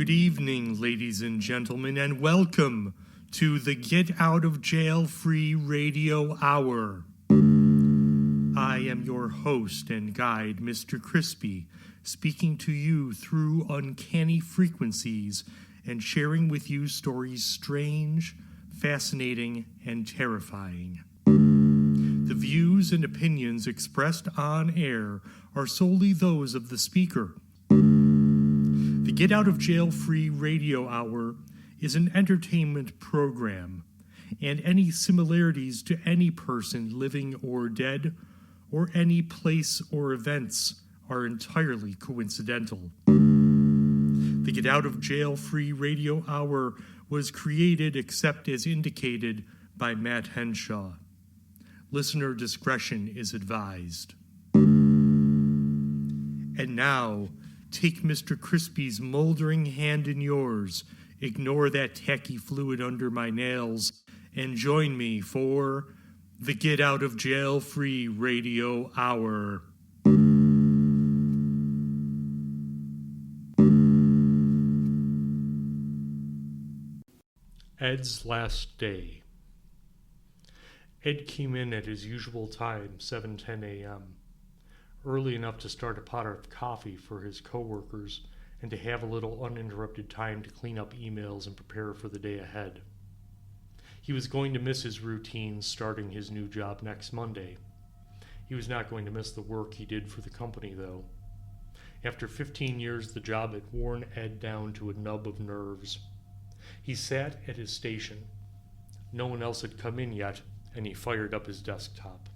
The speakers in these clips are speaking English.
Good evening, ladies and gentlemen, and welcome to the Get Out of Jail Free Radio Hour. I am your host and guide, Mr. Crispy, speaking to you through uncanny frequencies and sharing with you stories strange, fascinating, and terrifying. The views and opinions expressed on air are solely those of the speaker. The Get Out of Jail Free Radio Hour is an entertainment program, and any similarities to any person living or dead, or any place or events, are entirely coincidental. The Get Out of Jail Free Radio Hour was created except as indicated by Non-Henshaw. Listener discretion is advised. And now, take Mr. Crispy's moldering hand in yours, ignore that tacky fluid under my nails, and join me for the Get Out of Jail Free Radio Hour. Ed's last day. Ed came in at his usual time, 7:10 a.m., early enough to start a pot of coffee for his co-workers and to have a little uninterrupted time to clean up emails and prepare for the day ahead. He was going to miss his routine starting his new job next Monday. He was not going to miss the work he did for the company, though. After 15 years, the job had worn Ed down to a nub of nerves. He sat at his station. No one else had come in yet, and he fired up his desktop.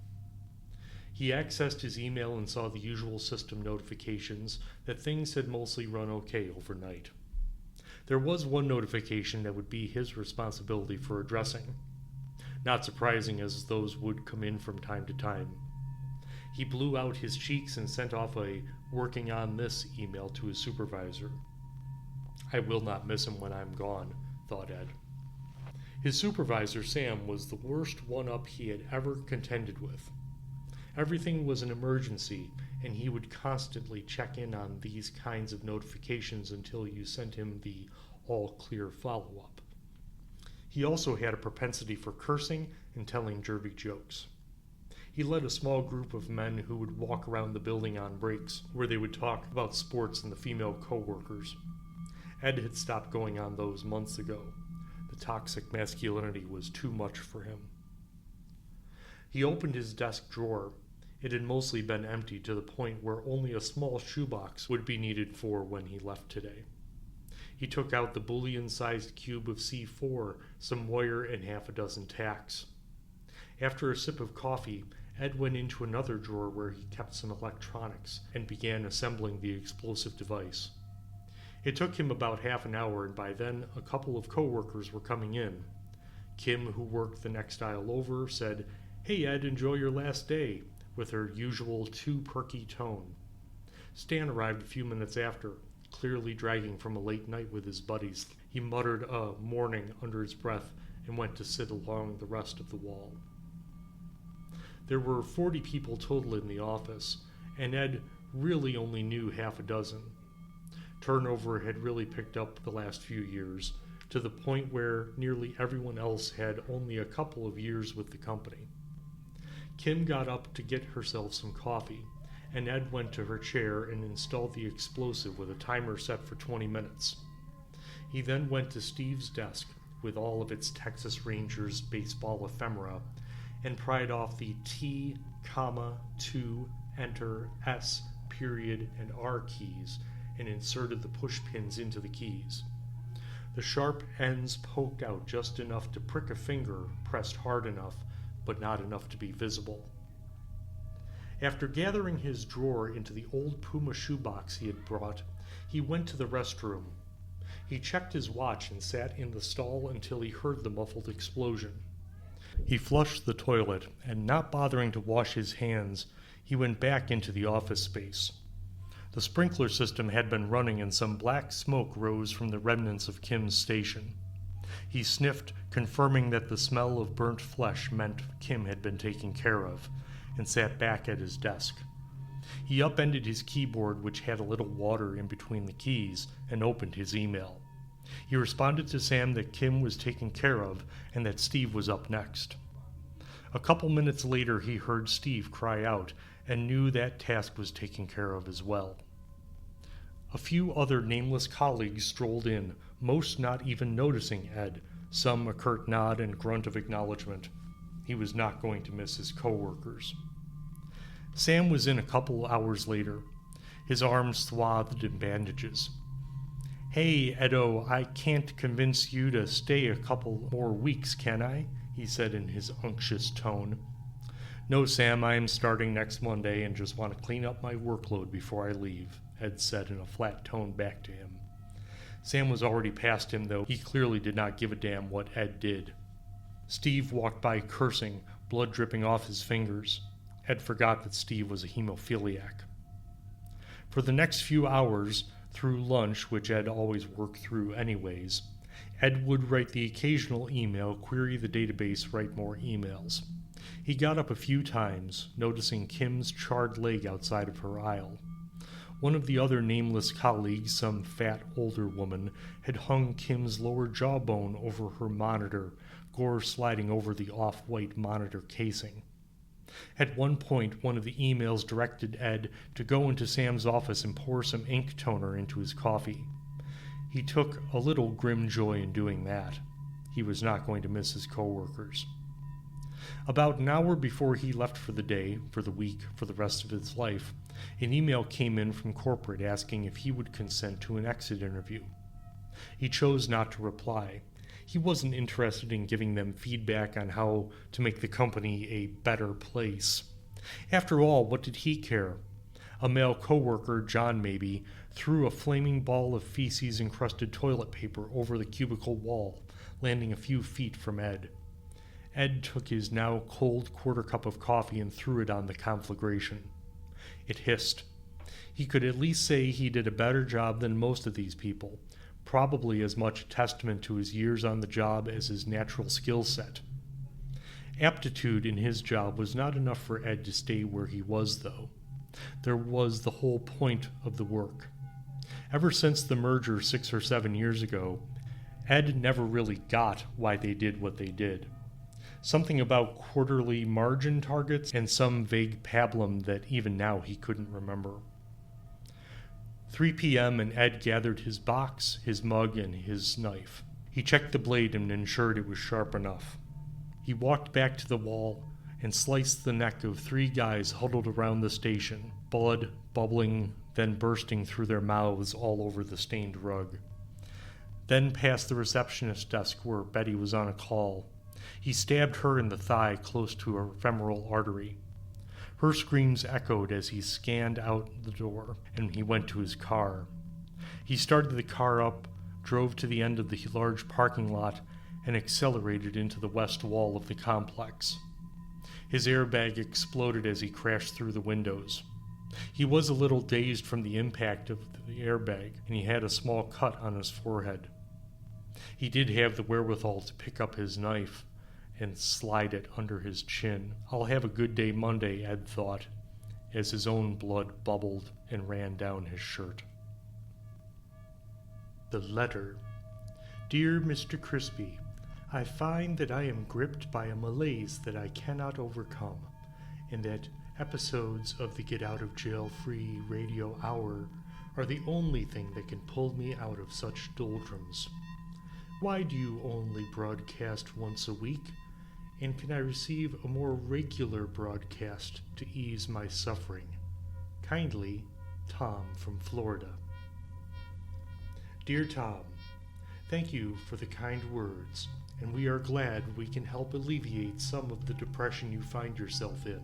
He accessed his email and saw the usual system notifications that things had mostly run okay overnight. There was one notification that would be his responsibility for addressing. Not surprising, as those would come in from time to time. He blew out his cheeks and sent off a "working on this" email to his supervisor. I will not miss him when I'm gone, thought Ed. His supervisor, Sam, was the worst one-up he had ever contended with. Everything was an emergency, and he would constantly check in on these kinds of notifications until you sent him the all-clear follow-up. He also had a propensity for cursing and telling jerky jokes. He led a small group of men who would walk around the building on breaks, where they would talk about sports and the female co-workers. Ed had stopped going on those months ago. The toxic masculinity was too much for him. He opened his desk drawer. It had mostly been empty to the point where only a small shoebox would be needed for when he left today. He took out the bullion-sized cube of C4, some wire, and half a dozen tacks. After a sip of coffee, Ed went into another drawer where he kept some electronics and began assembling the explosive device. It took him about half an hour, and by then a couple of co-workers were coming in. Kim, who worked the next aisle over, said, "Hey Ed, enjoy your last day," with her usual too perky tone. Stan arrived a few minutes after, clearly dragging from a late night with his buddies. He muttered a "morning" under his breath and went to sit along the rest of the wall. There were 40 people total in the office, and Ed really only knew half a dozen. Turnover had really picked up the last few years, to the point where nearly everyone else had only a couple of years with the company. Kim got up to get herself some coffee, and Ed went to her chair and installed the explosive with a timer set for 20 minutes. He then went to Steve's desk with all of its Texas Rangers baseball ephemera and pried off the T, 2, Enter, S, period, and R keys and inserted the push pins into the keys. The sharp ends poked out just enough to prick a finger pressed hard enough, but not enough to be visible. After gathering his drawer into the old Puma shoebox he had brought, he went to the restroom. He checked his watch and sat in the stall until he heard the muffled explosion. He flushed the toilet, and not bothering to wash his hands, he went back into the office space. The sprinkler system had been running, and some black smoke rose from the remnants of Kim's station. He sniffed, confirming that the smell of burnt flesh meant Kim had been taken care of, and sat back at his desk. He upended his keyboard, which had a little water in between the keys, and opened his email. He responded to Sam that Kim was taken care of and that Steve was up next. A couple minutes later, he heard Steve cry out and knew that task was taken care of as well. A few other nameless colleagues strolled in, most not even noticing Ed, some a curt nod and grunt of acknowledgement. He was not going to miss his coworkers. Sam was in a couple hours later, his arms swathed in bandages. "Hey, Edo, I can't convince you to stay a couple more weeks, can I?" he said in his unctuous tone. "No, Sam, I am starting next Monday and just want to clean up my workload before I leave," Ed said in a flat tone back to him. Sam was already past him, though he clearly did not give a damn what Ed did. Steve walked by cursing, blood dripping off his fingers. Ed forgot that Steve was a hemophiliac. For the next few hours, through lunch, which Ed always worked through anyways, Ed would write the occasional email, query the database, write more emails. He got up a few times, noticing Kim's charred leg outside of her aisle. One of the other nameless colleagues, some fat older woman, had hung Kim's lower jawbone over her monitor, gore sliding over the off-white monitor casing. At one point, one of the emails directed Ed to go into Sam's office and pour some ink toner into his coffee. He took a little grim joy in doing that. He was not going to miss his coworkers. About an hour before he left for the day, for the week, for the rest of his life, an email came in from corporate asking if he would consent to an exit interview. He chose not to reply. He wasn't interested in giving them feedback on how to make the company a better place. After all, what did he care? A male coworker, John maybe, threw a flaming ball of feces-encrusted toilet paper over the cubicle wall, landing a few feet from Ed. Ed took his now cold quarter cup of coffee and threw it on the conflagration. It hissed. He could at least say he did a better job than most of these people, probably as much a testament to his years on the job as his natural skill set. Aptitude in his job was not enough for Ed to stay where he was, though. There was the whole point of the work. Ever since the merger 6 or 7 years ago, Ed never really got why they did what they did. Something about quarterly margin targets and some vague pablum that even now he couldn't remember. 3 p.m. and Ed gathered his box, his mug, and his knife. He checked the blade and ensured it was sharp enough. He walked back to the wall and sliced the neck of 3 guys huddled around the station, blood bubbling, then bursting through their mouths all over the stained rug. Then past the receptionist's desk where Betty was on a call. He stabbed her in the thigh close to her femoral artery. Her screams echoed as he scanned out the door, and he went to his car. He started the car up, drove to the end of the large parking lot, and accelerated into the west wall of the complex. His airbag exploded as he crashed through the windows. He was a little dazed from the impact of the airbag, and he had a small cut on his forehead. He did have the wherewithal to pick up his knife and slide it under his chin. "I'll have a good day Monday," Ed thought, as his own blood bubbled and ran down his shirt. The letter. Dear Mr. Crispy, I find that I am gripped by a malaise that I cannot overcome, and that episodes of the Get Out of Jail Free radio hour are the only thing that can pull me out of such doldrums. Why do you only broadcast once a week? And can I receive a more regular broadcast to ease my suffering? Kindly, Tom from Florida. Dear Tom, thank you for the kind words, and we are glad we can help alleviate some of the depression you find yourself in.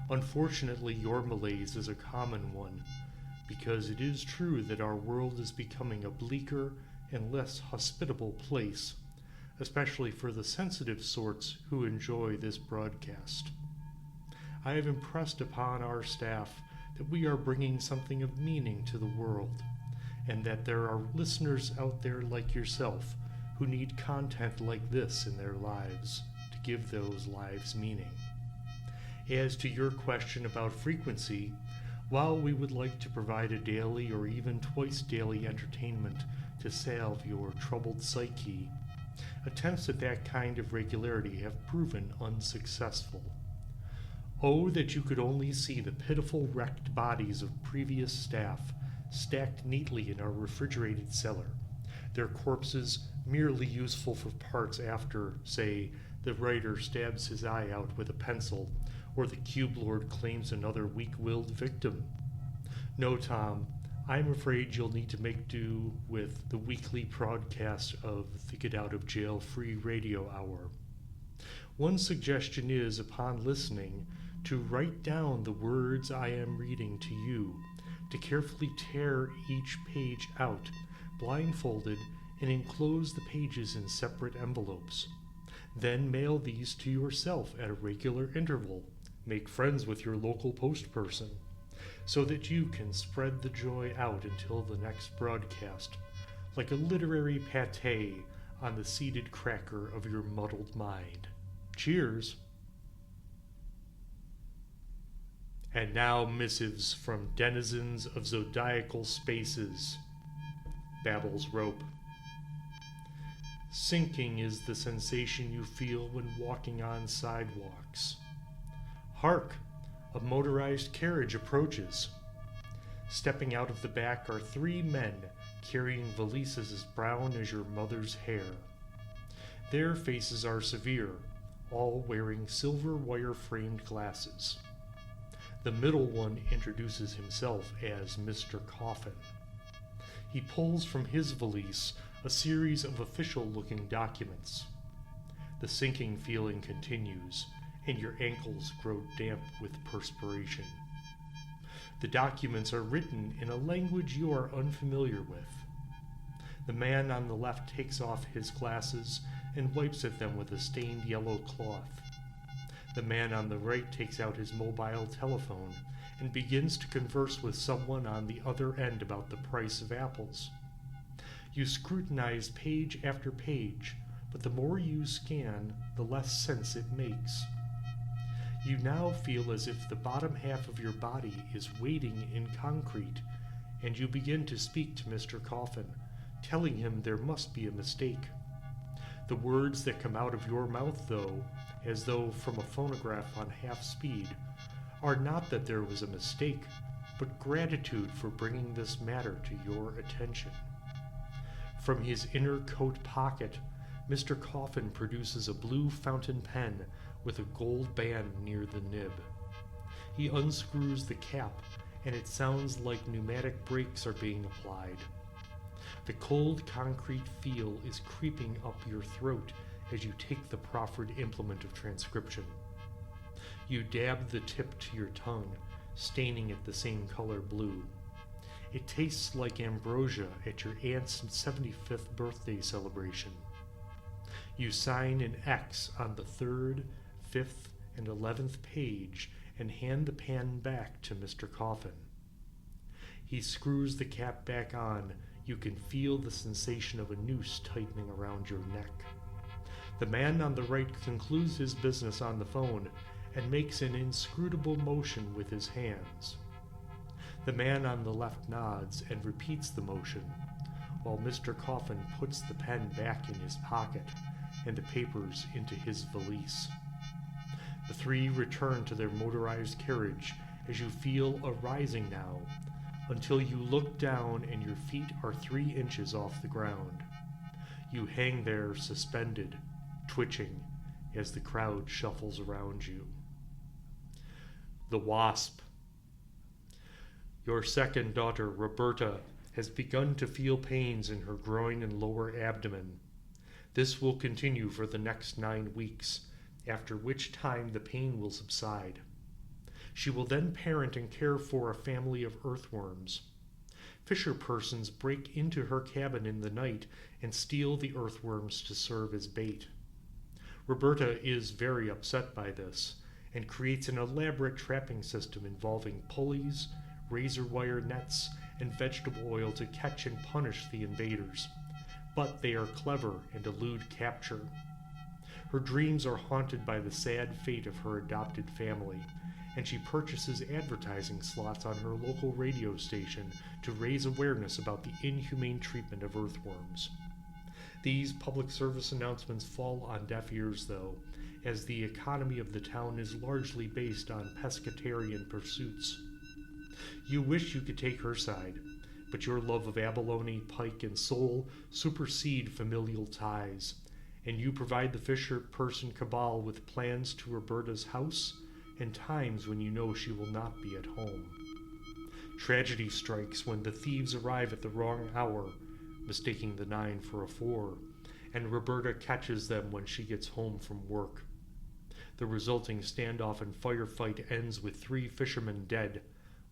Unfortunately, your malaise is a common one, because it is true that our world is becoming a bleaker and less hospitable place, especially for the sensitive sorts who enjoy this broadcast. I have impressed upon our staff that we are bringing something of meaning to the world, and that there are listeners out there like yourself who need content like this in their lives to give those lives meaning. As to your question about frequency, While we would like to provide a daily or even twice daily entertainment to salve your troubled psyche, attempts at that kind of regularity have proven unsuccessful. Oh, that you could only see the pitiful wrecked bodies of previous staff stacked neatly in our refrigerated cellar, their corpses merely useful for parts after, say, the writer stabs his eye out with a pencil, or the cube lord claims another weak-willed victim. No, Tom, I'm afraid you'll need to make do with the weekly broadcast of the Get Out of Jail Free Radio Hour. One suggestion is, upon listening, to write down the words I am reading to you, to carefully tear each page out, blindfolded, and enclose the pages in separate envelopes. Then mail these to yourself at a regular interval. Make friends with your local post person, so that you can spread the joy out until the next broadcast, like a literary pâté on the seeded cracker of your muddled mind. Cheers! And now missives from denizens of zodiacal spaces. Babel's rope. Sinking is the sensation you feel when walking on sidewalks. Hark! A motorized carriage approaches. Stepping out of the back are 3 men carrying valises as brown as your mother's hair. Their faces are severe, all wearing silver wire-framed glasses. The middle one introduces himself as Mr. Coffin. He pulls from his valise a series of official-looking documents. The sinking feeling continues, and your ankles grow damp with perspiration. The documents are written in a language you are unfamiliar with. The man on the left takes off his glasses and wipes at them with a stained yellow cloth. The man on the right takes out his mobile telephone and begins to converse with someone on the other end about the price of apples. You scrutinize page after page, but the more you scan, the less sense it makes. You now feel as if the bottom half of your body is waiting in concrete, and you begin to speak to Mr. Coffin, telling him there must be a mistake. The words that come out of your mouth, though, as though from a phonograph on half speed, are not that there was a mistake, but gratitude for bringing this matter to your attention. From his inner coat pocket, Mr. Coffin produces a blue fountain pen with a gold band near the nib. He unscrews the cap, and it sounds like pneumatic brakes are being applied. The cold concrete feel is creeping up your throat as you take the proffered implement of transcription. You dab the tip to your tongue, staining it the same color blue. It tastes like ambrosia at your aunt's 75th birthday celebration. You sign an X on the 3rd, 5th, and 11th page and hand the pen back to Mr. Coffin. He screws the cap back on. You can feel the sensation of a noose tightening around your neck. The man on the right concludes his business on the phone and makes an inscrutable motion with his hands. The man on the left nods and repeats the motion, while Mr. Coffin puts the pen back in his pocket and the papers into his valise. The 3 return to their motorized carriage as you feel a rising now, until you look down and your feet are 3 inches off the ground. You hang there suspended, twitching, as the crowd shuffles around you. The Wasp. Your second daughter, Roberta, has begun to feel pains in her groin and lower abdomen. This will continue for the next 9 weeks, after which time the pain will subside. She will then parent and care for a family of earthworms. Fisher persons break into her cabin in the night and steal the earthworms to serve as bait. Roberta is very upset by this and creates an elaborate trapping system involving pulleys, razor wire nets, and vegetable oil to catch and punish the invaders. But they are clever and elude capture. Her dreams are haunted by the sad fate of her adopted family, and she purchases advertising slots on her local radio station to raise awareness about the inhumane treatment of earthworms. These public service announcements fall on deaf ears, though, as the economy of the town is largely based on pescatarian pursuits. You wish you could take her side, but your love of abalone, pike, and sole supersede familial ties, and you provide the fisher person cabal with plans to Roberta's house and times when you know she will not be at home. Tragedy strikes when the thieves arrive at the wrong hour, mistaking the 9 for a 4, and Roberta catches them when she gets home from work. The resulting standoff and firefight ends with 3 fishermen dead,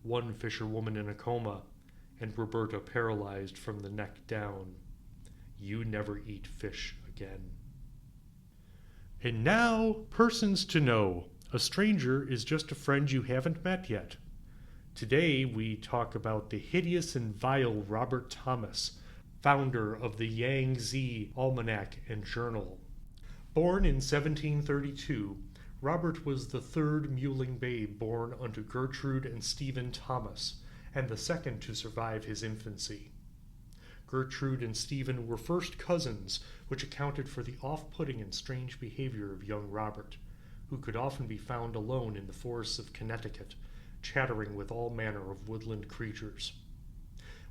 1 fisherwoman in a coma, and Roberta paralyzed from the neck down. You never eat fish again. And now, persons to know. A stranger is just a friend you haven't met yet. Today we talk about the hideous and vile Robert Thomas, founder of the Yangtze Almanac and Journal. Born in 1732, Robert was the 3rd mewling babe born unto Gertrude and Stephen Thomas, and the 2nd to survive his infancy. Gertrude and Stephen were first cousins, which accounted for the off-putting and strange behavior of young Robert, who could often be found alone in the forests of Connecticut, chattering with all manner of woodland creatures.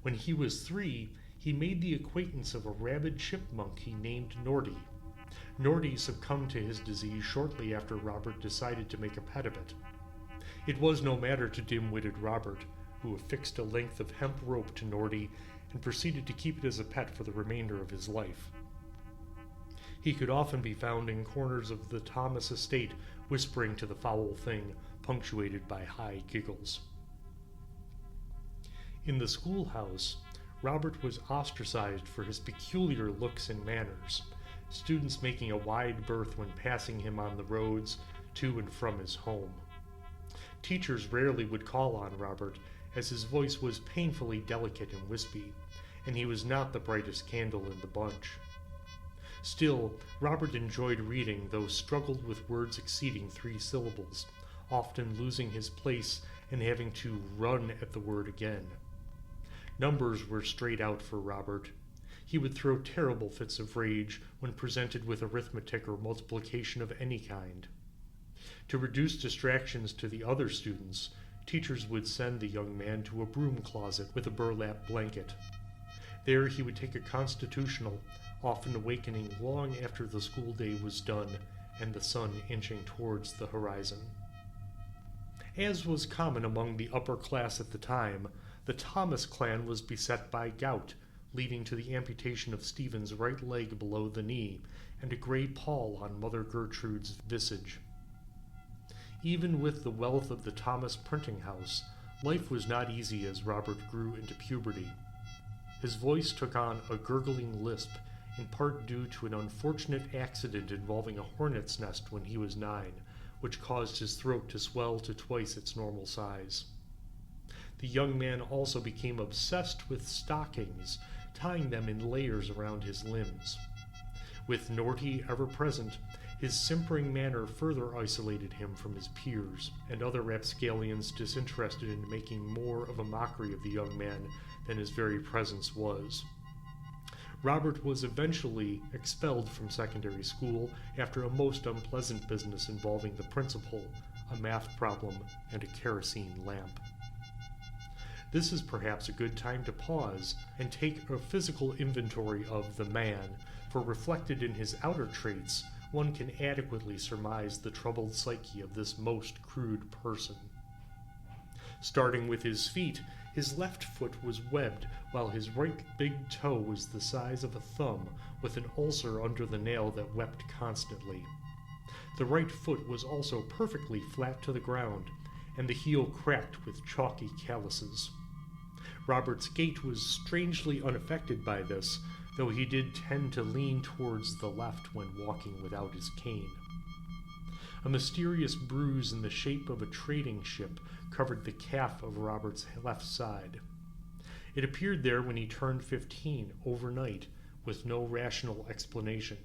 When he was 3, he made the acquaintance of a rabid chipmunk he named Norty. Norty succumbed to his disease shortly after Robert decided to make a pet of it. It was no matter to dim-witted Robert, who affixed a length of hemp rope to Norty and proceeded to keep it as a pet for the remainder of his life. He could often be found in corners of the Thomas estate, whispering to the foul thing, punctuated by high giggles. In the schoolhouse, Robert was ostracized for his peculiar looks and manners, students making a wide berth when passing him on the roads to and from his home. Teachers rarely would call on Robert, as his voice was painfully delicate and wispy, and he was not the brightest candle in the bunch. Still, Robert enjoyed reading, though struggled with words exceeding 3 syllables, often losing his place and having to run at the word again. Numbers were straight out for Robert. He would throw terrible fits of rage when presented with arithmetic or multiplication of any kind. To reduce distractions to the other students, teachers would send the young man to a broom closet with a burlap blanket. There he would take a constitutional, often awakening long after the school day was done and the sun inching towards the horizon. As was common among the upper class at the time, the Thomas clan was beset by gout, leading to the amputation of Stephen's right leg below the knee and a gray pall on Mother Gertrude's visage. Even with the wealth of the Thomas printing house, life was not easy as Robert grew into puberty. His voice took on a gurgling lisp, in part due to an unfortunate accident involving a hornet's nest when he was 9, which caused his throat to swell to twice its normal size. The young man also became obsessed with stockings, tying them in layers around his limbs. With Norty ever present, his simpering manner further isolated him from his peers, and other rapscallions disinterested in making more of a mockery of the young man than his very presence was. Robert was eventually expelled from secondary school after a most unpleasant business involving the principal, a math problem, and a kerosene lamp. This is perhaps a good time to pause and take a physical inventory of the man, for reflected in his outer traits, one can adequately surmise the troubled psyche of this most crude person. Starting with his feet, his left foot was webbed, while his right big toe was the size of a thumb, with an ulcer under the nail that wept constantly. The right foot was also perfectly flat to the ground, and the heel cracked with chalky calluses. Robert's gait was strangely unaffected by this, though he did tend to lean towards the left when walking without his cane. A mysterious bruise in the shape of a trading ship covered the calf of Robert's left side. It appeared there when he turned 15 overnight, with no rational explanation.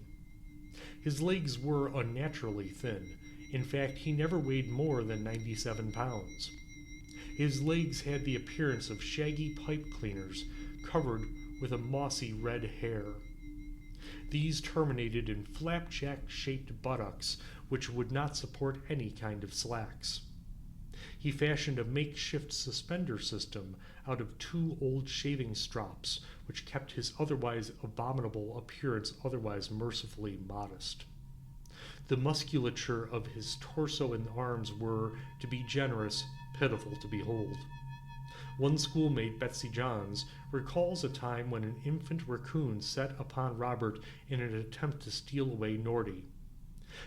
His legs were unnaturally thin, In fact, he never weighed more than 97 pounds. His legs had the appearance of shaggy pipe cleaners covered with a mossy red hair. These terminated in flapjack-shaped buttocks which would not support any kind of slacks. He fashioned a makeshift suspender system out of 2 old shaving strops, which kept his otherwise abominable appearance otherwise mercifully modest. The musculature of his torso and arms were, to be generous, pitiful to behold. One schoolmate, Betsy Johns, recalls a time when an infant raccoon set upon Robert in an attempt to steal away Norty.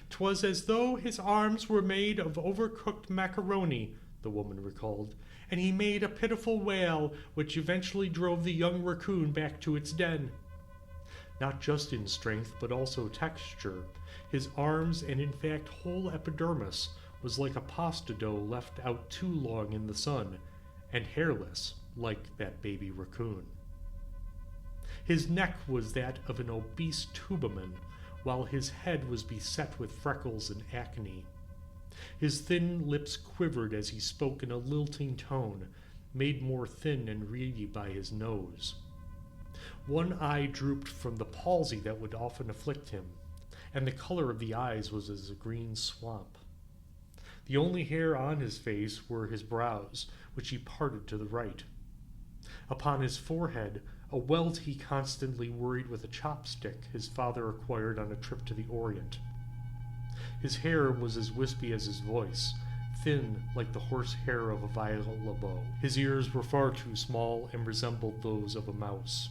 "'Twas as though his arms were made of overcooked macaroni," the woman recalled, "and he made a pitiful wail, which eventually drove the young raccoon back to its den." Not just in strength, but also texture, his arms and in fact whole epidermis was like a pasta dough left out too long in the sun, and hairless, like that baby raccoon. His neck was that of an obese tuberman, while his head was beset with freckles and acne. His thin lips quivered as he spoke in a lilting tone, made more thin and reedy by his nose. One eye drooped from the palsy that would often afflict him, and the color of the eyes was as a green swamp. The only hair on his face were his brows, which he parted to the right. Upon his forehead, a welt he constantly worried with a chopstick his father acquired on a trip to the Orient. His hair was as wispy as his voice, thin like the horse hair of a violabo. His ears were far too small and resembled those of a mouse.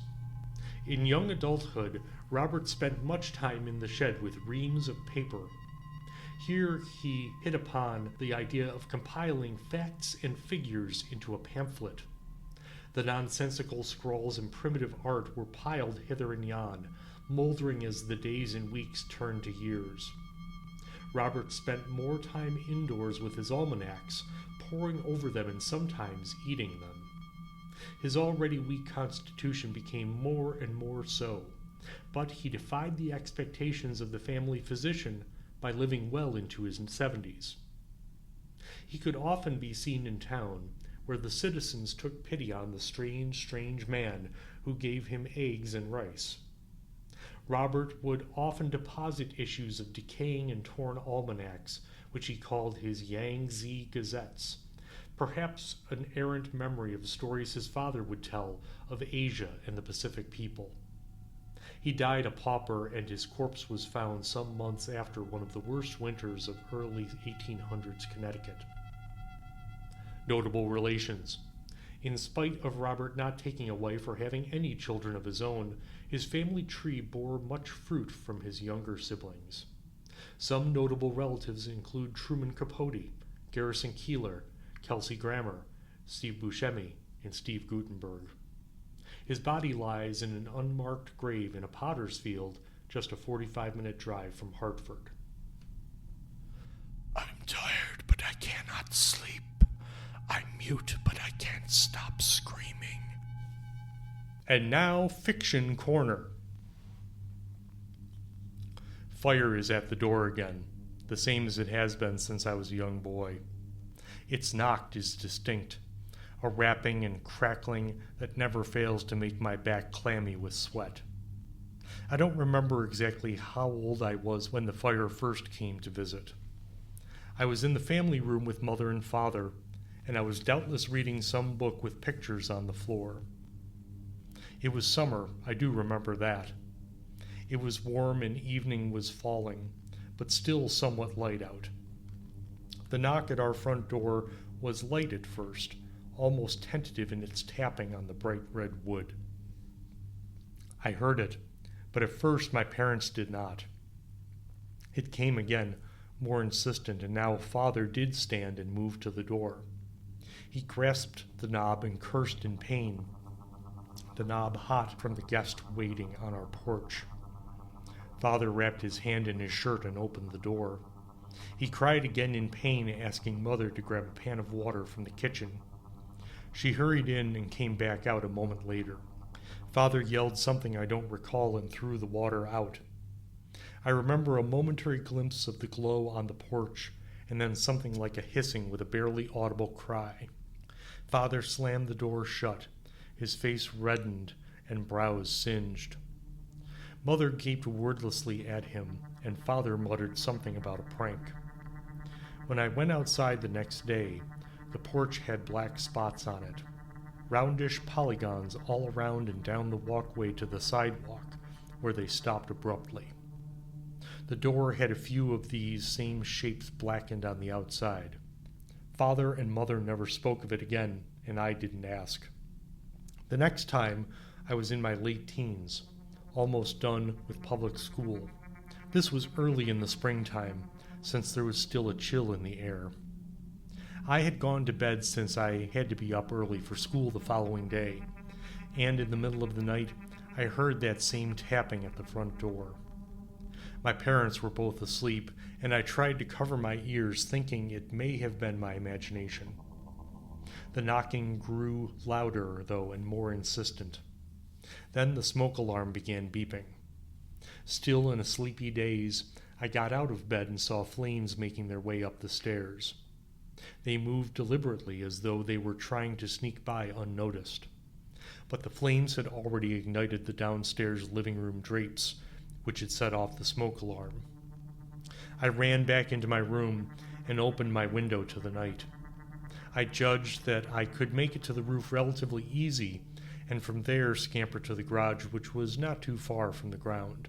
In young adulthood, Robert spent much time in the shed with reams of paper. Here he hit upon the idea of compiling facts and figures into a pamphlet. The nonsensical scrawls and primitive art were piled hither and yon, moldering as the days and weeks turned to years. Robert spent more time indoors with his almanacs, poring over them and sometimes eating them. His already weak constitution became more and more so, but he defied the expectations of the family physician by living well into his 70s. He could often be seen in town, where the citizens took pity on the strange man who gave him eggs and rice. Robert would often deposit issues of decaying and torn almanacs, which he called his Yangtze Gazettes, perhaps an errant memory of stories his father would tell of Asia and the Pacific people. He died a pauper, and his corpse was found some months after one of the worst winters of early 1800s Connecticut. Notable relations. In spite of Robert not taking a wife or having any children of his own, his family tree bore much fruit from his younger siblings. Some notable relatives include Truman Capote, Garrison Keillor, Kelsey Grammer, Steve Buscemi, and Steve Gutenberg. His body lies in an unmarked grave in a potter's field, just a 45-minute drive from Hartford. I'm tired, but I cannot sleep. I'm mute, but I can't stop screaming. And now, Fiction Corner. Fire is at the door again, the same as it has been since I was a young boy. Its knock is distinct, a rapping and crackling that never fails to make my back clammy with sweat. I don't remember exactly how old I was when the fire first came to visit. I was in the family room with Mother and Father, and I was doubtless reading some book with pictures on the floor. It was summer, I do remember that. It was warm and evening was falling, but still somewhat light out. The knock at our front door was light at first, almost tentative in its tapping on the bright red wood. I heard it, but at first my parents did not. It came again, more insistent, and now Father did stand and move to the door. He grasped the knob and cursed in pain, the knob hot from the guest waiting on our porch. Father wrapped his hand in his shirt and opened the door. He cried again in pain, asking Mother to grab a pan of water from the kitchen. She hurried in and came back out a moment later. Father yelled something I don't recall and threw the water out. I remember a momentary glimpse of the glow on the porch and then something like a hissing with a barely audible cry. Father slammed the door shut, his face reddened and brows singed. Mother gaped wordlessly at him, and Father muttered something about a prank. When I went outside the next day, the porch had black spots on it, roundish polygons all around and down the walkway to the sidewalk, where they stopped abruptly. The door had a few of these same shapes blackened on the outside. Father and Mother never spoke of it again, and I didn't ask. The next time, I was in my late teens, almost done with public school. This was early in the springtime, since there was still a chill in the air. I had gone to bed since I had to be up early for school the following day, and in the middle of the night, I heard that same tapping at the front door. My parents were both asleep, and I tried to cover my ears, thinking it may have been my imagination. The knocking grew louder, though, and more insistent. Then the smoke alarm began beeping. Still in a sleepy daze, I got out of bed and saw flames making their way up the stairs. They moved deliberately as though they were trying to sneak by unnoticed. But the flames had already ignited the downstairs living room drapes, which had set off the smoke alarm. I ran back into my room and opened my window to the night. I judged that I could make it to the roof relatively easy, and from there scamper to the garage, which was not too far from the ground.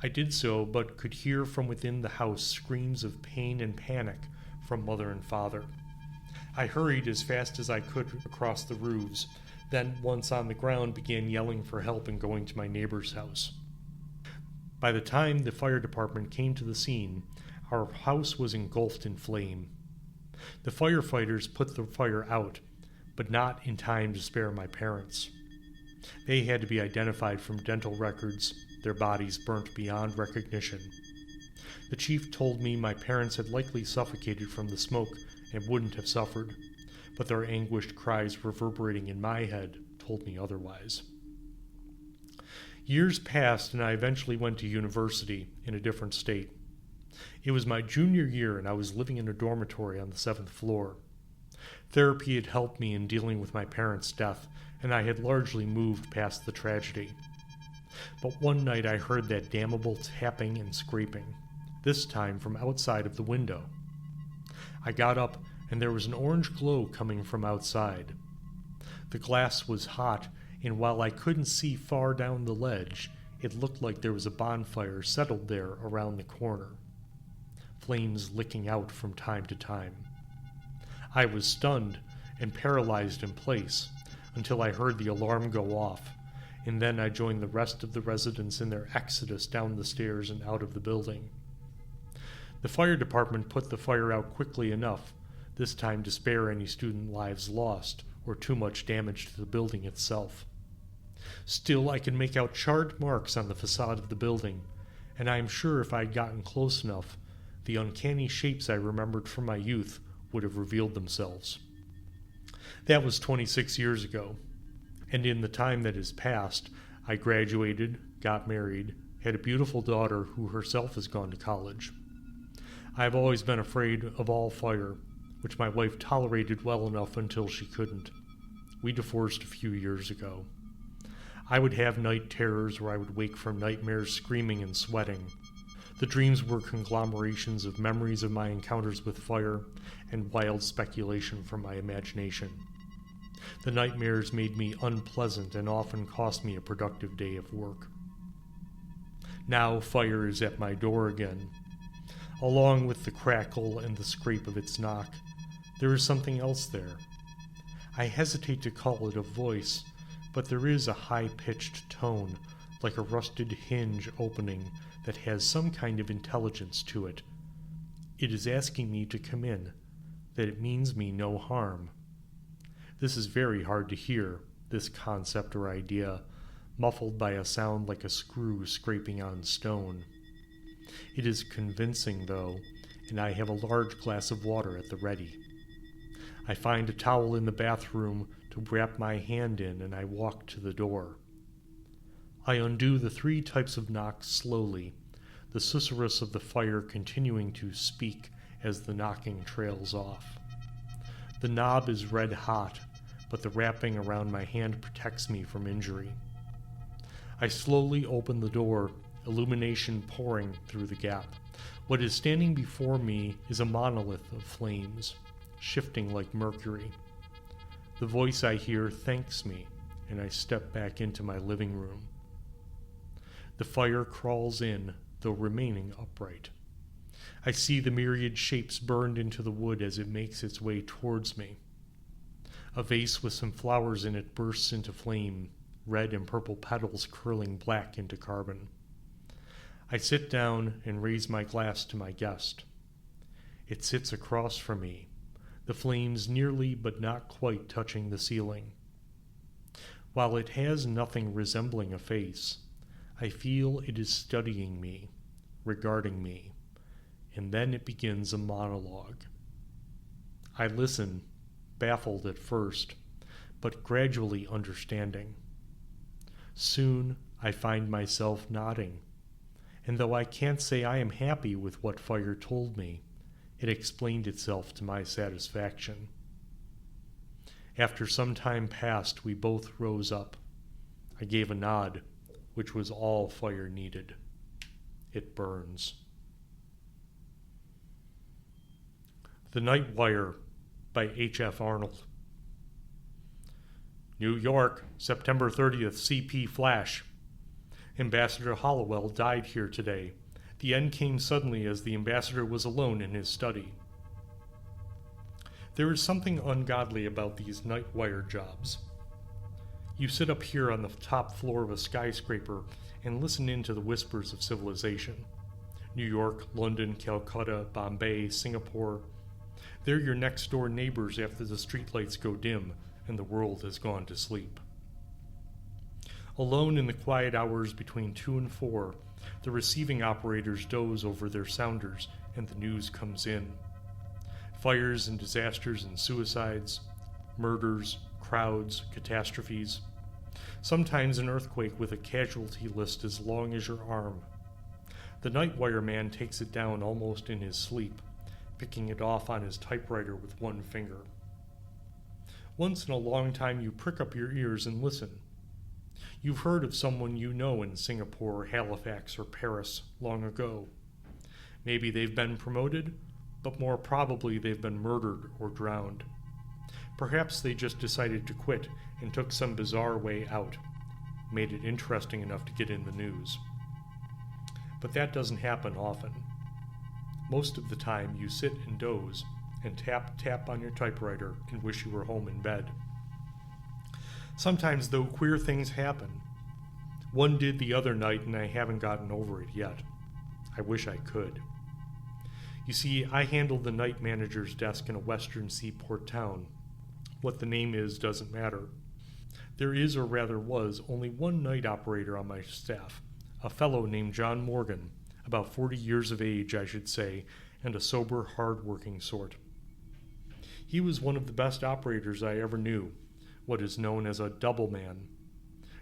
I did so, but could hear from within the house screams of pain and panic from Mother and Father. I hurried as fast as I could across the roofs, then once on the ground began yelling for help and going to my neighbor's house. By the time the fire department came to the scene, our house was engulfed in flame. The firefighters put the fire out, but not in time to spare my parents. They had to be identified from dental records, their bodies burnt beyond recognition. The chief told me my parents had likely suffocated from the smoke and wouldn't have suffered, but their anguished cries reverberating in my head told me otherwise. Years passed, and I eventually went to university in a different state. It was my junior year, and I was living in a dormitory on the 7th floor. Therapy had helped me in dealing with my parents' death, and I had largely moved past the tragedy. But one night I heard that damnable tapping and scraping, this time from outside of the window. I got up, and there was an orange glow coming from outside. The glass was hot, and while I couldn't see far down the ledge, it looked like there was a bonfire settled there around the corner, flames licking out from time to time. I was stunned and paralyzed in place until I heard the alarm go off, and then I joined the rest of the residents in their exodus down the stairs and out of the building. The fire department put the fire out quickly enough, this time to spare any student lives lost or too much damage to the building itself. Still, I can make out charred marks on the facade of the building, and I am sure if I had gotten close enough, the uncanny shapes I remembered from my youth would have revealed themselves. That was 26 years ago, and in the time that has passed, I graduated, got married, had a beautiful daughter who herself has gone to college. I have always been afraid of all fire, which my wife tolerated well enough until she couldn't. We divorced a few years ago. I would have night terrors where I would wake from nightmares screaming and sweating. The dreams were conglomerations of memories of my encounters with fire and wild speculation from my imagination. The nightmares made me unpleasant and often cost me a productive day of work. Now fire is at my door again. Along with the crackle and the scrape of its knock, there is something else there. I hesitate to call it a voice, but there is a high-pitched tone, like a rusted hinge opening, that has some kind of intelligence to it. It is asking me to come in, that it means me no harm. This is very hard to hear, this concept or idea, muffled by a sound like a screw scraping on stone. It is convincing, though, and I have a large glass of water at the ready. I find a towel in the bathroom to wrap my hand in, and I walk to the door. I undo the 3 types of knocks slowly, the susurrus of the fire continuing to speak as the knocking trails off. The knob is red hot, but the wrapping around my hand protects me from injury. I slowly open the door, illumination pouring through the gap. What is standing before me is a monolith of flames, shifting like mercury. The voice I hear thanks me, and I step back into my living room. The fire crawls in, though remaining upright. I see the myriad shapes burned into the wood as it makes its way towards me. A vase with some flowers in it bursts into flame, red and purple petals curling black into carbon. I sit down and raise my glass to my guest. It sits across from me, the flames nearly but not quite touching the ceiling. While it has nothing resembling a face, I feel it is studying me, regarding me, and then it begins a monologue. I listen, baffled at first, but gradually understanding. Soon I find myself nodding, and though I can't say I am happy with what fire told me, it explained itself to my satisfaction. After some time passed, we both rose up. I gave a nod, which was all fire needed. It burns. The Night Wire by H.F. Arnold. New York, September 30th, CP Flash. Ambassador Hollowell died here today. The end came suddenly as the ambassador was alone in his study. There is something ungodly about these night wire jobs. You sit up here on the top floor of a skyscraper and listen in to the whispers of civilization. New York, London, Calcutta, Bombay, Singapore. They're your next door neighbors after the streetlights go dim and the world has gone to sleep. Alone in the quiet hours between 2 and 4, the receiving operators doze over their sounders and the news comes in. Fires and disasters and suicides, murders, crowds, catastrophes. Sometimes an earthquake with a casualty list as long as your arm. The night wire man takes it down almost in his sleep, picking it off on his typewriter with one finger. Once in a long time you prick up your ears and listen. You've heard of someone you know in Singapore, Halifax, or Paris long ago. Maybe they've been promoted, but more probably they've been murdered or drowned. Perhaps they just decided to quit and took some bizarre way out, made it interesting enough to get in the news. But that doesn't happen often. Most of the time you sit and doze and tap on your typewriter and wish you were home in bed. Sometimes, though, queer things happen. One did the other night and I haven't gotten over it yet. I wish I could. You see, I handle the night manager's desk in a western seaport town. What the name is doesn't matter. There is, or rather was, only one night operator on my staff, a fellow named John Morgan, about 40 years of age, I should say, and a sober, hard-working sort. He was one of the best operators I ever knew, what is known as a double man.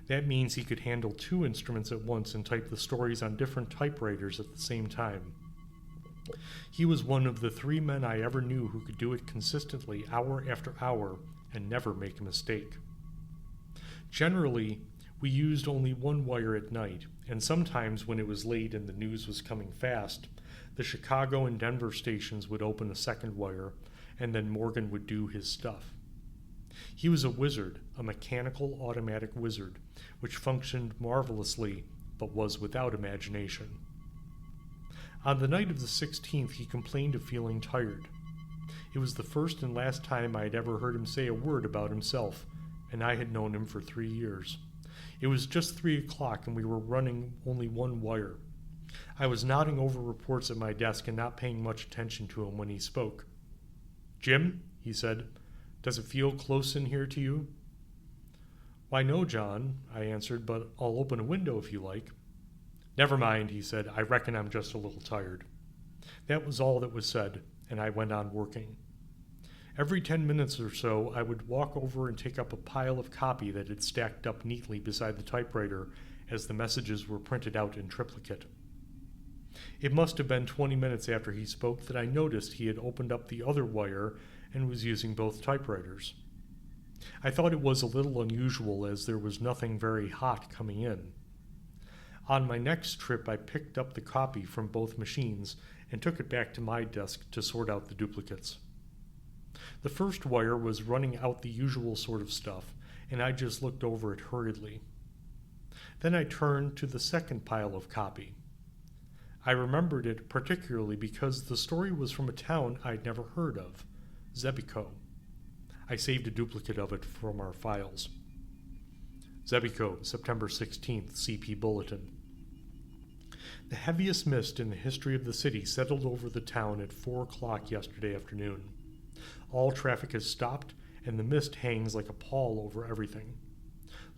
That means he could handle 2 instruments at once and type the stories on different typewriters at the same time. He was one of the 3 men I ever knew who could do it consistently hour after hour and never make a mistake. Generally, we used only one wire at night, and sometimes when it was late and the news was coming fast, the Chicago and Denver stations would open a second wire, and then Morgan would do his stuff. He was a wizard, a mechanical automatic wizard, which functioned marvelously but was without imagination. On the night of the 16th, he complained of feeling tired. It was the first and last time I had ever heard him say a word about himself, and I had known him for 3 years. It was just 3 o'clock and we were running only one wire. I was nodding over reports at my desk and not paying much attention to him when he spoke. "Jim," he said, "does it feel close in here to you?" "Why, no, John," I answered, "but I'll open a window if you like." "Never mind," he said, "I reckon I'm just a little tired." That was all that was said, and I went on working. Every 10 minutes or so, I would walk over and take up a pile of copy that had stacked up neatly beside the typewriter as the messages were printed out in triplicate. It must have been 20 minutes after he spoke that I noticed he had opened up the other wire and was using both typewriters. I thought it was a little unusual as there was nothing very hot coming in. On my next trip, I picked up the copy from both machines and took it back to my desk to sort out the duplicates. The first wire was running out the usual sort of stuff, and I just looked over it hurriedly. Then I turned to the second pile of copy. I remembered it particularly because the story was from a town I'd never heard of, Zebico. I saved a duplicate of it from our files. Zebico, September 16th, CP Bulletin. The heaviest mist in the history of the city settled over the town at 4 o'clock yesterday afternoon. All traffic has stopped, and the mist hangs like a pall over everything.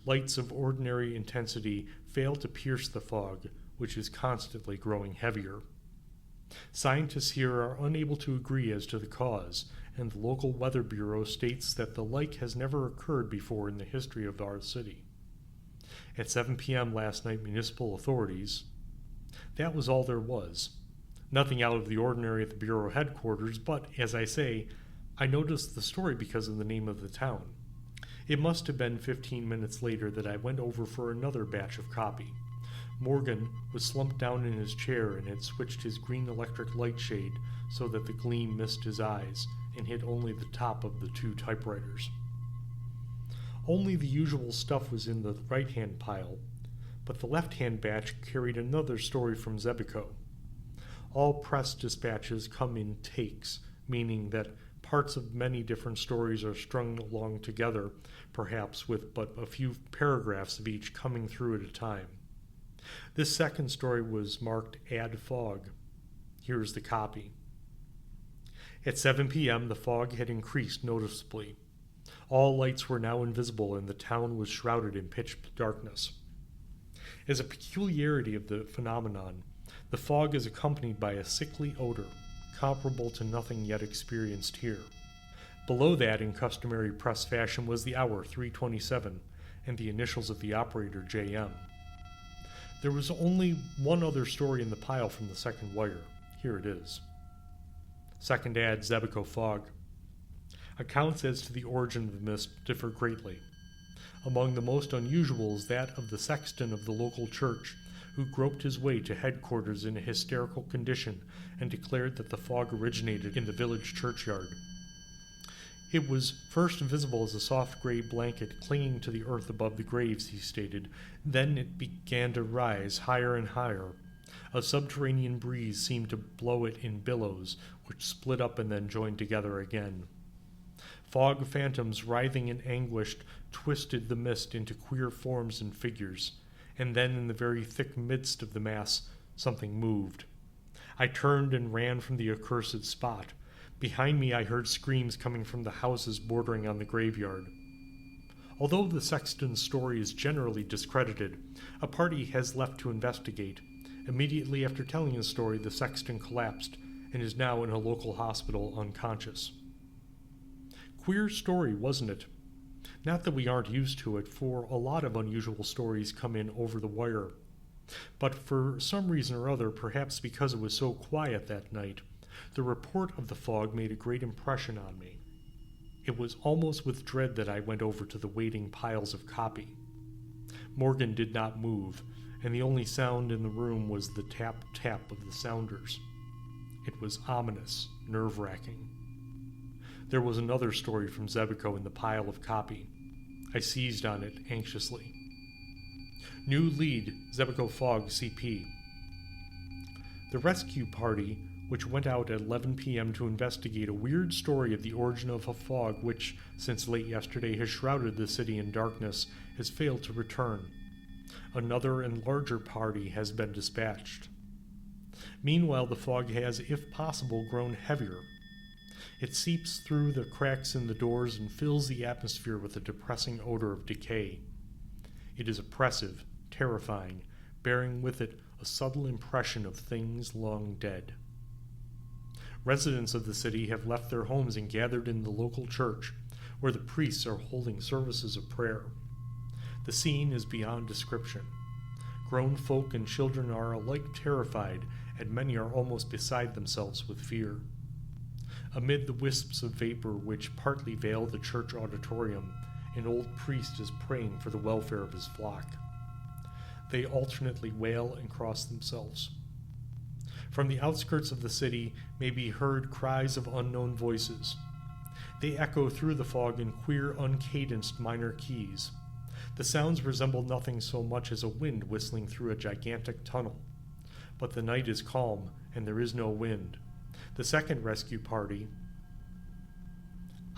Lights of ordinary intensity fail to pierce the fog, which is constantly growing heavier. Scientists here are unable to agree as to the cause, and the local weather bureau states that the like has never occurred before in the history of our city. At 7 p.m. last night, municipal authorities... That was all there was. Nothing out of the ordinary at the bureau headquarters, but, as I say, I noticed the story because of the name of the town. It must have been 15 minutes later that I went over for another batch of copy. Morgan was slumped down in his chair and had switched his green electric light shade so that the gleam missed his eyes and hit only the top of the 2 typewriters. Only the usual stuff was in the right-hand pile, but the left-hand batch carried another story from Zebico. All press dispatches come in takes, meaning that parts of many different stories are strung along together, perhaps with but a few paragraphs of each coming through at a time. This second story was marked Add Fog. Here's the copy. At 7 p.m., the fog had increased noticeably. All lights were now invisible, and the town was shrouded in pitch darkness. As a peculiarity of the phenomenon, the fog is accompanied by a sickly odor, comparable to nothing yet experienced here. Below that, in customary press fashion, was the hour, 3:27, and the initials of the operator, JM. There was only one other story in the pile from the second wire. Here it is. Second ad, Zebico Fog. Accounts as to the origin of the mist differ greatly. Among the most unusual is that of the sexton of the local church, who groped his way to headquarters in a hysterical condition and declared that the fog originated in the village churchyard. It was first visible as a soft gray blanket clinging to the earth above the graves, he stated. Then it began to rise higher and higher. A subterranean breeze seemed to blow it in billows, which split up and then joined together again. Fog phantoms, writhing and anguished, twisted the mist into queer forms and figures, and then in the very thick midst of the mass, something moved. I turned and ran from the accursed spot. Behind me I heard screams coming from the houses bordering on the graveyard. Although the sexton's story is generally discredited, a party has left to investigate. Immediately after telling his story, the sexton collapsed and is now in a local hospital unconscious. Queer story, wasn't it? Not that we aren't used to it, for a lot of unusual stories come in over the wire. But for some reason or other, perhaps because it was so quiet that night, the report of the fog made a great impression on me. It was almost with dread that I went over to the waiting piles of copy. Morgan did not move, and the only sound in the room was the tap-tap of the sounders. It was ominous, nerve-wracking. There was another story from Zebico in the pile of copy. I seized on it anxiously. New lead, Zebico Fog CP. The rescue party, which went out at 11 p.m. to investigate a weird story of the origin of a fog which, since late yesterday, has shrouded the city in darkness, has failed to return. Another and larger party has been dispatched. Meanwhile, the fog has, if possible, grown heavier. It seeps through the cracks in the doors and fills the atmosphere with a depressing odor of decay. It is oppressive, terrifying, bearing with it a subtle impression of things long dead. Residents of the city have left their homes and gathered in the local church, where the priests are holding services of prayer. The scene is beyond description. Grown folk and children are alike terrified and many are almost beside themselves with fear. Amid the wisps of vapor which partly veil the church auditorium, an old priest is praying for the welfare of his flock. They alternately wail and cross themselves. From the outskirts of the city may be heard cries of unknown voices. They echo through the fog in queer, uncadenced minor keys. The sounds resemble nothing so much as a wind whistling through a gigantic tunnel. But the night is calm, and there is no wind. The second rescue party.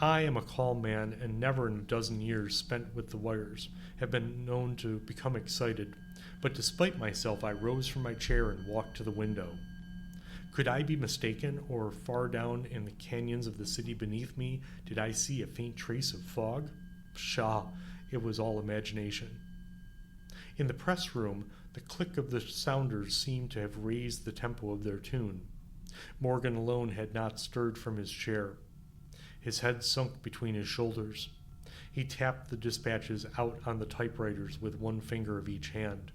I am a calm man, and never in a dozen years spent with the wires have been known to become excited, but despite myself I rose from my chair and walked to the window. Could I be mistaken, or far down in the canyons of the city beneath me did I see a faint trace of fog? Pshaw, it was all imagination. In the press room, the click of the sounders seemed to have raised the tempo of their tune. Morgan alone had not stirred from his chair. His head sunk between his shoulders. He tapped the dispatches out on the typewriters with one finger of each hand.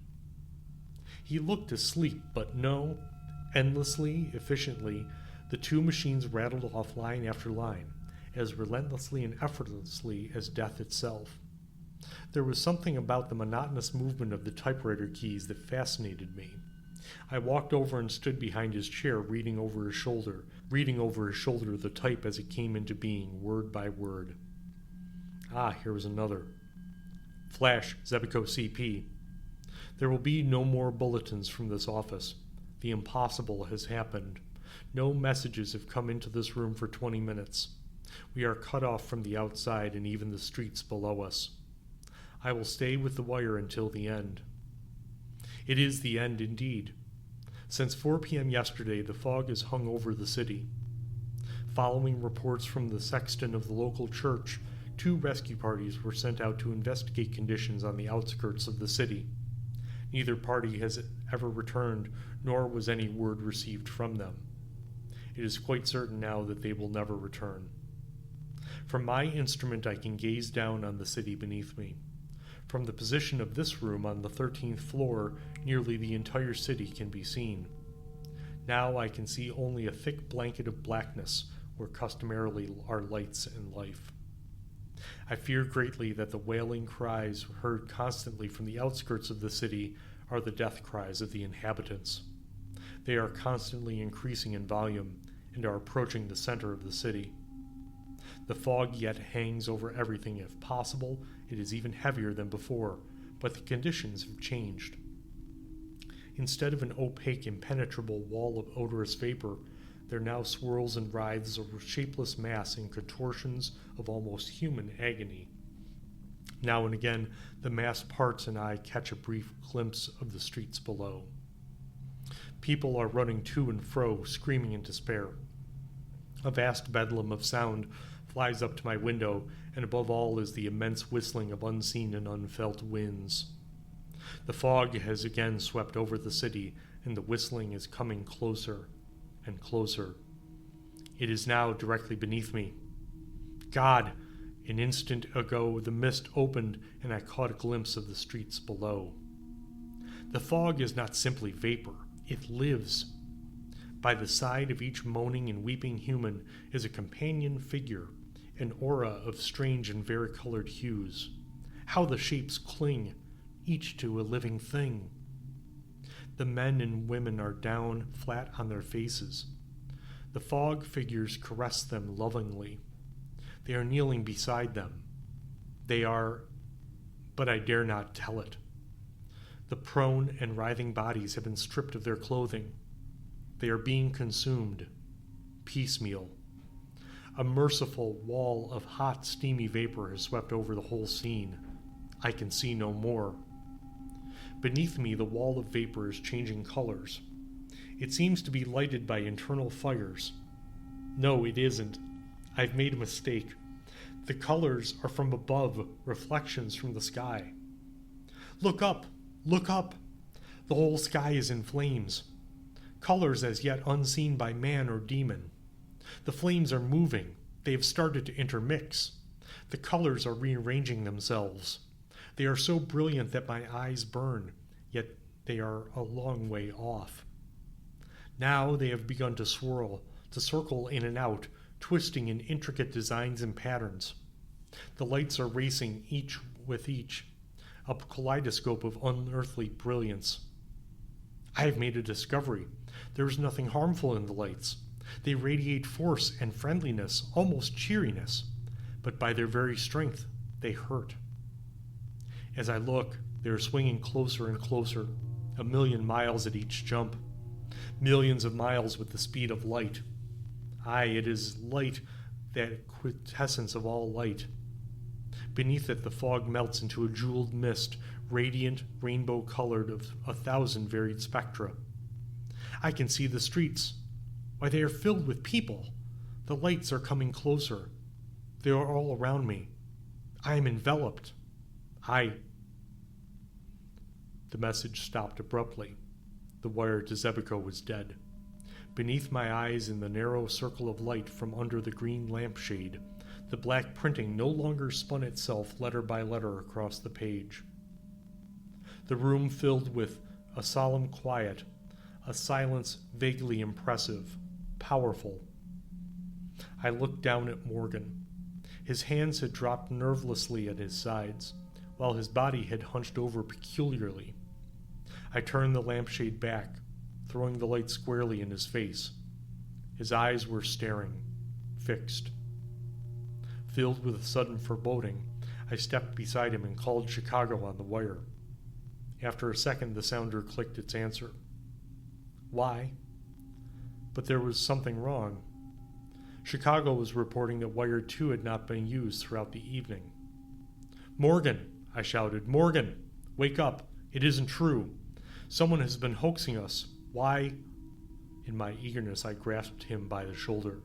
He looked asleep, but no. Endlessly, efficiently, the two machines rattled off line after line, as relentlessly and effortlessly as death itself. There was something about the monotonous movement of the typewriter keys that fascinated me. I walked over and stood behind his chair, reading over his shoulder the type as it came into being, word by word. Ah, here was another. Flash, Zebico CP. There will be no more bulletins from this office. The impossible has happened. No messages have come into this room for 20 minutes. We are cut off from the outside and even the streets below us. I will stay with the wire until the end. It is the end indeed. Since 4 p.m. yesterday, the fog has hung over the city. Following reports from the sexton of the local church, 2 rescue parties were sent out to investigate conditions on the outskirts of the city. Neither party has ever returned, nor was any word received from them. It is quite certain now that they will never return. From my instrument I can gaze down on the city beneath me. From the position of this room on the 13th floor, nearly the entire city can be seen. Now I can see only a thick blanket of blackness where customarily are lights and life. I fear greatly that the wailing cries heard constantly from the outskirts of the city are the death cries of the inhabitants. They are constantly increasing in volume and are approaching the center of the city. The fog yet hangs over everything. If possible, it is even heavier than before, but the conditions have changed. Instead of an opaque, impenetrable wall of odorous vapor, there now swirls and writhes a shapeless mass in contortions of almost human agony. Now and again, the mass parts and I catch a brief glimpse of the streets below. People are running to and fro, screaming in despair. A vast bedlam of sound flies up to my window, and above all is the immense whistling of unseen and unfelt winds. The fog has again swept over the city, and the whistling is coming closer and closer. It is now directly beneath me. God! An instant ago the mist opened, and I caught a glimpse of the streets below. The fog is not simply vapor, it lives. By the side of each moaning and weeping human is a companion figure, an aura of strange and varicolored hues. How the shapes cling, each to a living thing. The men and women are down flat on their faces. The fog figures caress them lovingly. They are kneeling beside them. But I dare not tell it. The prone and writhing bodies have been stripped of their clothing. They are being consumed, piecemeal. A merciful wall of hot, steamy vapor has swept over the whole scene. I can see no more. Beneath me, the wall of vapor is changing colors. It seems to be lighted by internal fires. No, it isn't. I've made a mistake. The colors are from above, reflections from the sky. Look up! Look up! The whole sky is in flames. Colors as yet unseen by man or demon. The flames are moving. They have started to intermix. The colors are rearranging themselves. They are so brilliant that my eyes burn, yet they are a long way off. Now they have begun to swirl, to circle in and out, twisting in intricate designs and patterns. The lights are racing each with each, a kaleidoscope of unearthly brilliance. I have made a discovery. There is nothing harmful in the lights. They radiate force and friendliness, almost cheeriness, but by their very strength, they hurt. As I look, they are swinging closer and closer, 1,000,000 miles at each jump, millions of miles with the speed of light. Aye, it is light, that quintessence of all light. Beneath it, the fog melts into a jeweled mist, radiant, rainbow-colored of 1,000 varied spectra. I can see the streets. Why, they are filled with people. The lights are coming closer. They are all around me. I am enveloped. The message stopped abruptly. The wire to Zebico was dead. Beneath my eyes, in the narrow circle of light from under the green lampshade, the black printing no longer spun itself letter by letter across the page. The room filled with a solemn quiet, a silence vaguely impressive, powerful. I looked down at Morgan. His hands had dropped nervelessly at his sides, while his body had hunched over peculiarly. I turned the lampshade back, throwing the light squarely in his face. His eyes were staring, fixed. Filled with a sudden foreboding, I stepped beside him and called Chicago on the wire. After a second, the sounder clicked its answer. Why? But there was something wrong. Chicago was reporting that Wire 2 had not been used throughout the evening. "Morgan!" I shouted. "Morgan! Wake up! It isn't true! Someone has been hoaxing us! Why?" In my eagerness, I grasped him by the shoulder.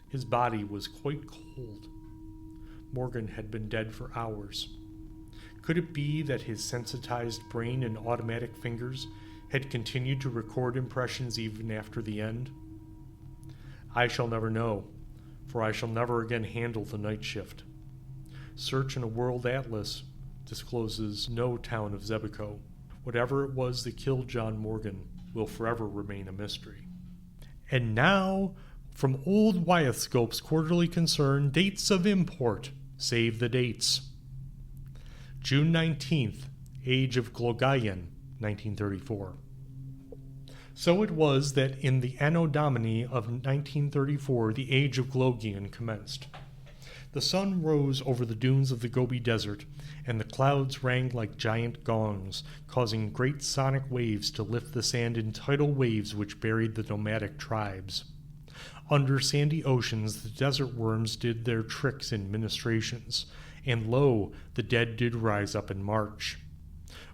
His body was quite cold. Morgan had been dead for hours. Could it be that his sensitized brain and automatic fingers had continued to record impressions even after the end? I shall never know, for I shall never again handle the night shift. Search in a world atlas discloses no town of Zebico. Whatever it was that killed John Morgan will forever remain a mystery. And now, from Old Wyethscope's Quarterly Concern, dates of import. Save the dates. June 19th, age of Glogayan, 1934. So it was that in the Anno Domini of 1934 the age of Glogian commenced. The sun rose over the dunes of the Gobi Desert, and the clouds rang like giant gongs, causing great sonic waves to lift the sand in tidal waves which buried the nomadic tribes. Under sandy oceans the desert worms did their tricks and ministrations, and lo, the dead did rise up and march.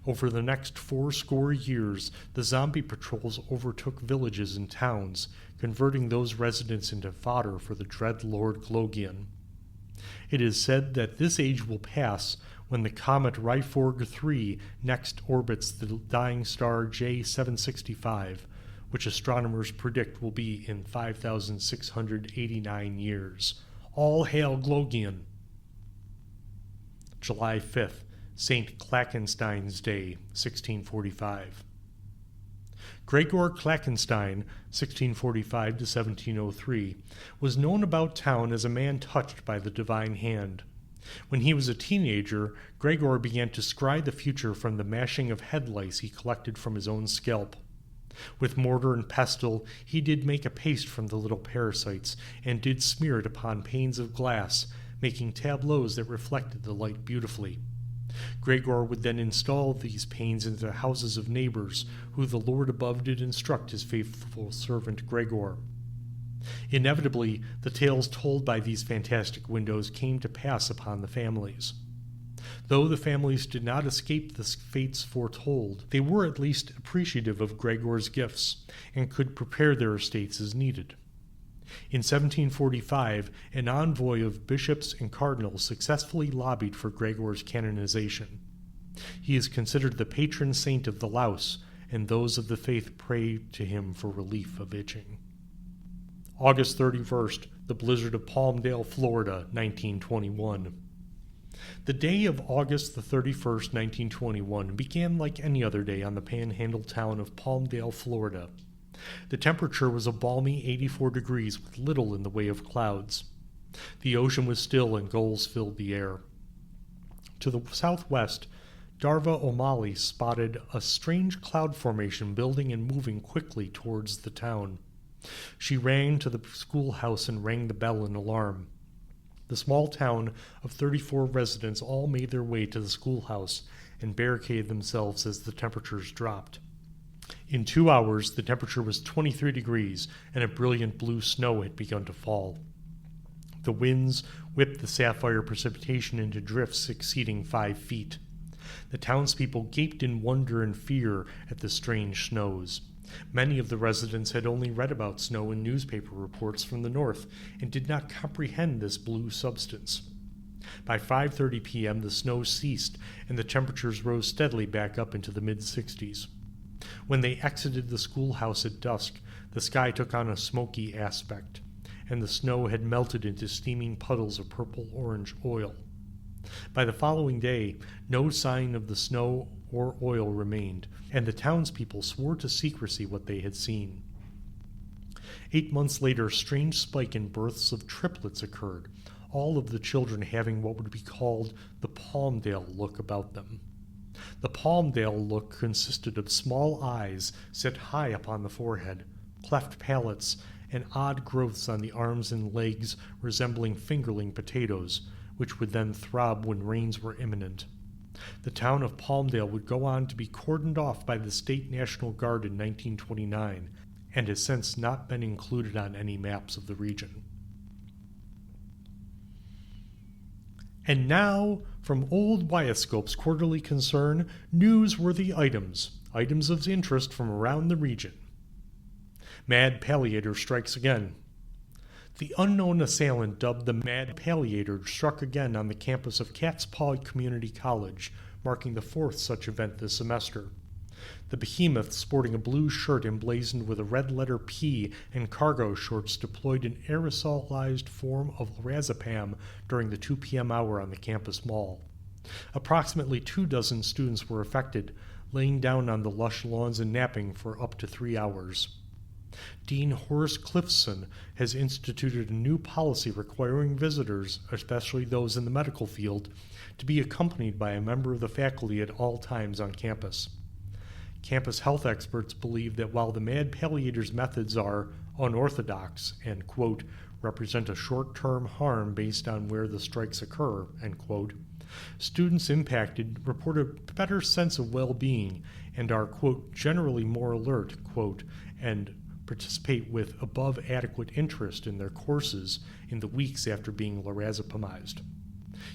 Over the next 80 years, the zombie patrols overtook villages and towns, converting those residents into fodder for the dread Lord Glogian. It is said that this age will pass when the comet Ryforg 3 next orbits the dying star J765, which astronomers predict will be in 5,689 years. All hail Glogian! July 5th, St. Klackenstein's Day, 1645. Gregor Klackenstein, 1645 to 1703, was known about town as a man touched by the divine hand. When he was a teenager, Gregor began to scry the future from the mashing of head lice he collected from his own scalp. With mortar and pestle, he did make a paste from the little parasites, and did smear it upon panes of glass, making tableaus that reflected the light beautifully. Gregor would then install these panes into the houses of neighbors, who the Lord above did instruct his faithful servant Gregor. Inevitably, the tales told by these fantastic windows came to pass upon the families. Though the families did not escape the fates foretold, they were at least appreciative of Gregor's gifts, and could prepare their estates as needed. In 1745, an envoy of bishops and cardinals successfully lobbied for Gregor's canonization. He is considered the patron saint of the louse, and those of the faith pray to him for relief of itching. August 31st, the blizzard of Palmdale, Florida, 1921. The day of August the 31st, 1921 began like any other day on the panhandle town of Palmdale, Florida. The temperature was a balmy 84 degrees with little in the way of clouds. The ocean was still and gulls filled the air. To the southwest, Darva O'Malley spotted a strange cloud formation building and moving quickly towards the town. She ran to the schoolhouse and rang the bell in alarm. The small town of 34 residents all made their way to the schoolhouse and barricaded themselves as the temperatures dropped. In 2 hours, the temperature was 23 degrees and a brilliant blue snow had begun to fall. The winds whipped the sapphire precipitation into drifts exceeding 5 feet. The townspeople gaped in wonder and fear at the strange snows. Many of the residents had only read about snow in newspaper reports from the north and did not comprehend this blue substance. By 5:30 p.m., the snow ceased and the temperatures rose steadily back up into the mid-60s. When they exited the schoolhouse at dusk, the sky took on a smoky aspect, and the snow had melted into steaming puddles of purple-orange oil. By the following day, no sign of the snow or oil remained, and the townspeople swore to secrecy what they had seen. 8 months later, a strange spike in births of triplets occurred, all of the children having what would be called the Palmdale look about them. The Palmdale look consisted of small eyes set high upon the forehead, cleft palates, and odd growths on the arms and legs resembling fingerling potatoes, which would then throb when rains were imminent. The town of Palmdale would go on to be cordoned off by the State National Guard in 1929, and has since not been included on any maps of the region. And now, from Old Wyoscope's quarterly concern, newsworthy items of interest from around the region. Mad Palliator strikes again. The unknown assailant, dubbed the Mad Palliator, struck again on the campus of Cat's Paw Community College, marking the 4th such event this semester. The behemoth, sporting a blue shirt emblazoned with a red letter P and cargo shorts, deployed an aerosolized form of lorazepam during the 2 p.m. hour on the campus mall. Approximately 24 students were affected, laying down on the lush lawns and napping for up to 3 hours. Dean Horace Cliffson has instituted a new policy requiring visitors, especially those in the medical field, to be accompanied by a member of the faculty at all times on campus. Campus health experts believe that while the Mad Palliator's methods are unorthodox and, quote, represent a short-term harm based on where the strikes occur, end quote, students impacted report a better sense of well-being and are, quote, generally more alert, quote, and participate with above adequate interest in their courses in the weeks after being lorazepamized.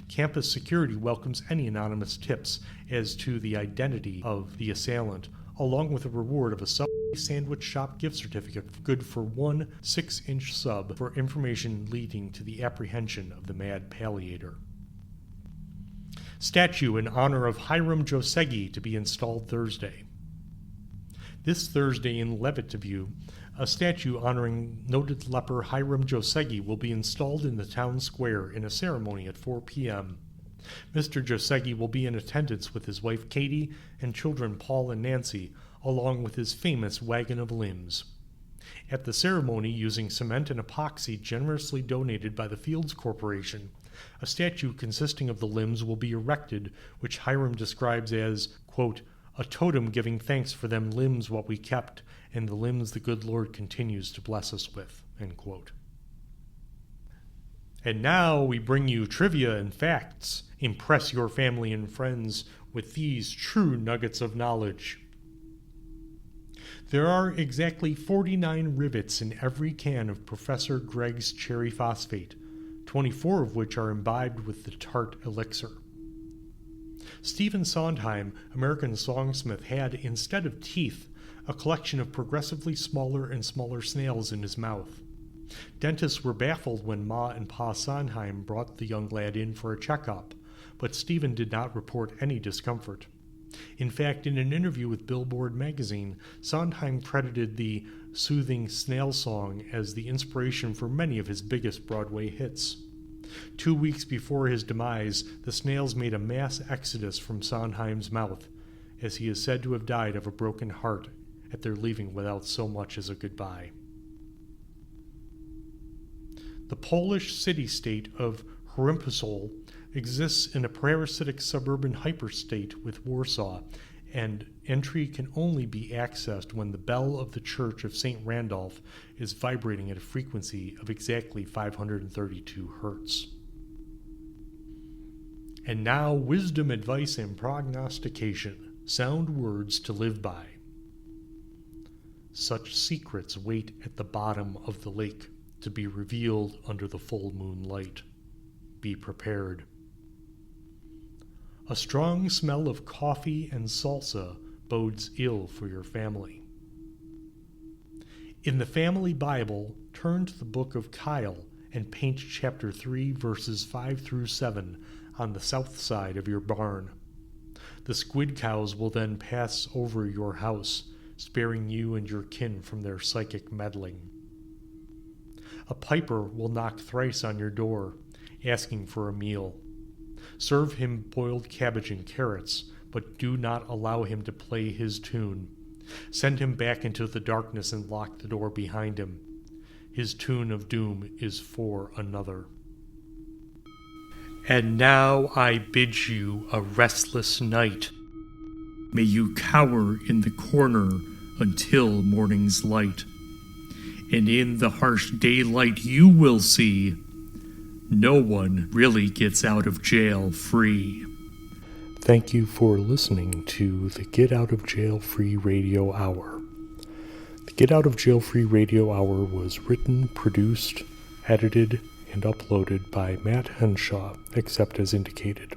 Campus security welcomes any anonymous tips as to the identity of the assailant, along with a reward of a Subway sandwich shop gift certificate good for 1 6-inch sub for information leading to the apprehension of the Mad Palliator. Statue in honor of Hiram Josegi to be installed Thursday. This Thursday in Levitview, a statue honoring noted leper Hiram Josegi will be installed in the town square in a ceremony at 4 p.m. Mr. Josegi will be in attendance with his wife Katie and children Paul and Nancy, along with his famous wagon of limbs. At the ceremony, using cement and epoxy generously donated by the Fields Corporation, a statue consisting of the limbs will be erected, which Hiram describes as, quote, a totem giving thanks for them limbs what we kept, and the limbs the good Lord continues to bless us with, end quote. And now we bring you trivia and facts. Impress your family and friends with these true nuggets of knowledge. There are exactly 49 rivets in every can of Professor Gregg's cherry phosphate, 24 of which are imbibed with the tart elixir. Stephen Sondheim, American songsmith, had, instead of teeth, a collection of progressively smaller and smaller snails in his mouth. Dentists were baffled when Ma and Pa Sondheim brought the young lad in for a checkup, but Stephen did not report any discomfort. In fact, in an interview with Billboard magazine, Sondheim credited the soothing snail song as the inspiration for many of his biggest Broadway hits. 2 weeks before his demise, the snails made a mass exodus from Sondheim's mouth, as he is said to have died of a broken heart at their leaving without so much as a goodbye. The Polish city-state of Hrympsol exists in a parasitic suburban hyperstate with Warsaw, and entry can only be accessed when the bell of the Church of St. Randolph is vibrating at a frequency of exactly 532 hertz. And now, wisdom, advice, and prognostication, sound words to live by. Such secrets wait at the bottom of the lake to be revealed under the full moon light. Be prepared. A strong smell of coffee and salsa bodes ill for your family. In the family Bible, turn to the book of Kyle and paint chapter 3, verses 5 through 7 on the south side of your barn. The squid cows will then pass over your house, sparing you and your kin from their psychic meddling. A piper will knock thrice on your door, asking for a meal. Serve him boiled cabbage and carrots, but do not allow him to play his tune. Send him back into the darkness and lock the door behind him. His tune of doom is for another. And now I bid you a restless night. May you cower in the corner until morning's light. And in the harsh daylight you will see no one really gets out of jail free. Thank you for listening to the Get Out of Jail Free Radio Hour. The Get Out of Jail Free Radio Hour was written, produced, edited, and uploaded by Matt Henshaw, except as indicated.